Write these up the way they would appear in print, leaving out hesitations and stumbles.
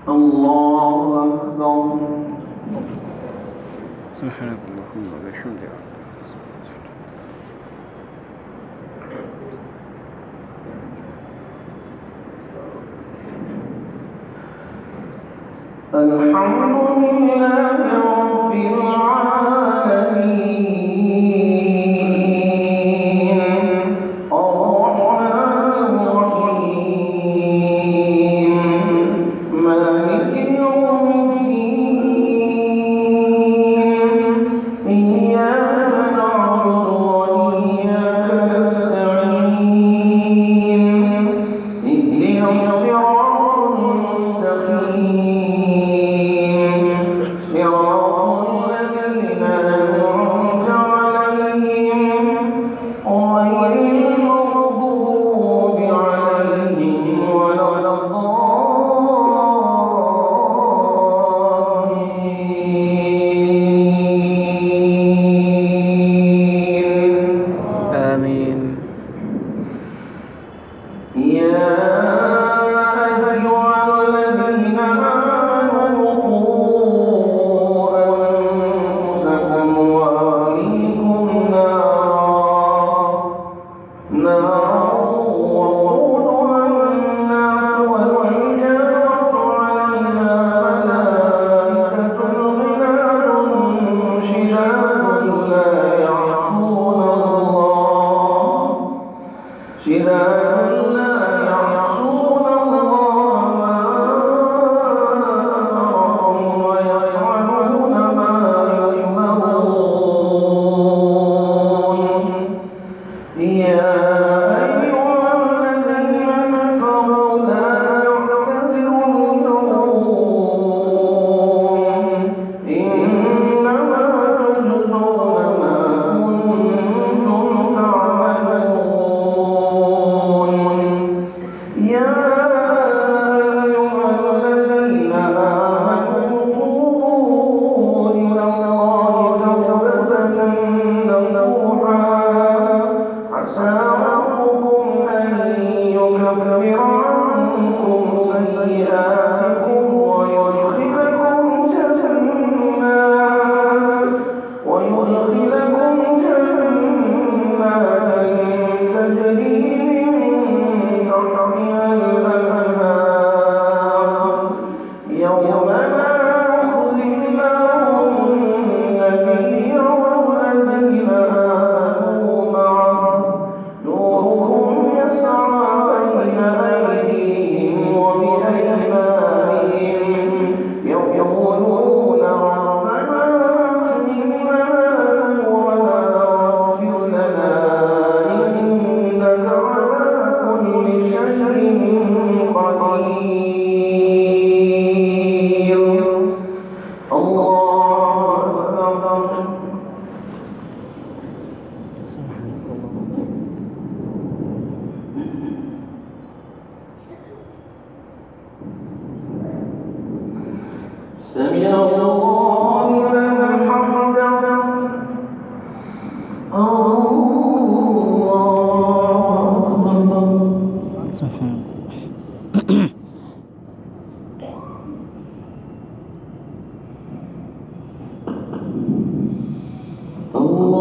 الله أكبر. سبحانك اللهم وبحمدك. الحمد لله رب العالمين الرحمن الرحيم مالك يوم الدين إياك نعبد وإياك نستعين اهدنا الصراط المستقيم صراط الذين أنعمت عليهم غير المغضوب عليهم ولا الضالين. آمين. يا أيها الذين آمنوا قوا أنفسكم وأهليكم نارا وقودها الناس والحجارة عليها ملائكة غلاظ شداد لا يعصون الله ما أمرهم ويفعلون ما يؤمرون. يا أيها الذين كفروا لا تعتذروا اليوم إنما تجزون ما كنتم تعملون. يا أيها الذين آمنوا توبوا إلى الله توبة نصوحا عسى ربكم أن يكفر عنكم سيئاتكم ويدخلكم جنات تجري من تحتها الأنهار يوم لا يخزي الله النبي والذين آمنوا معه نورهم يسعى بين أيديهم وبأيمانهم يقولون ربنا أتمم لنا نورنا واغفر لنا إنك على كل شيء قدير. الله أكبر. سمع الله لمن حمده. الله أكبر.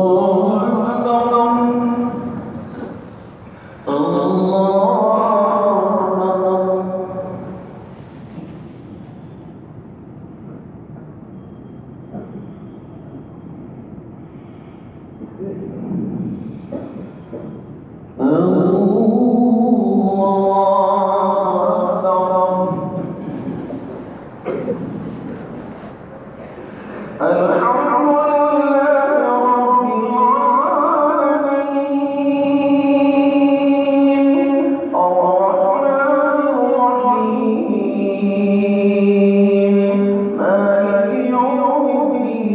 الله أكبر. مالك يوم الدين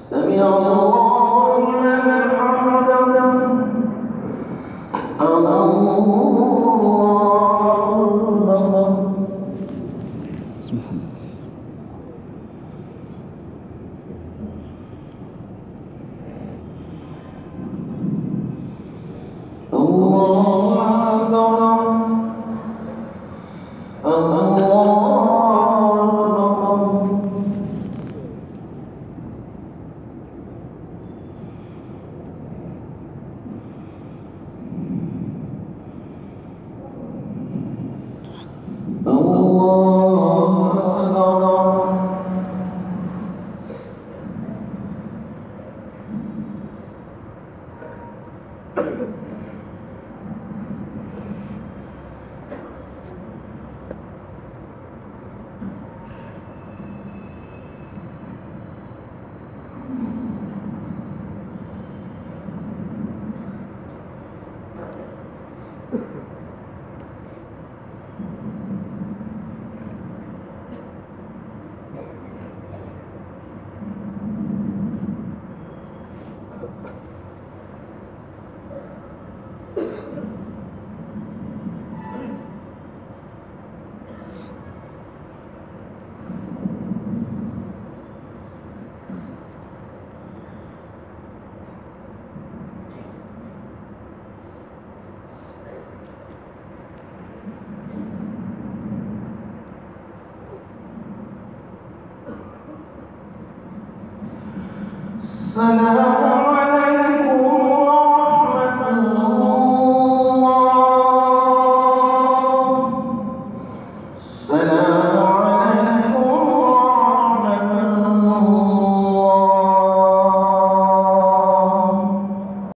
سمع الله لمن حمده سلام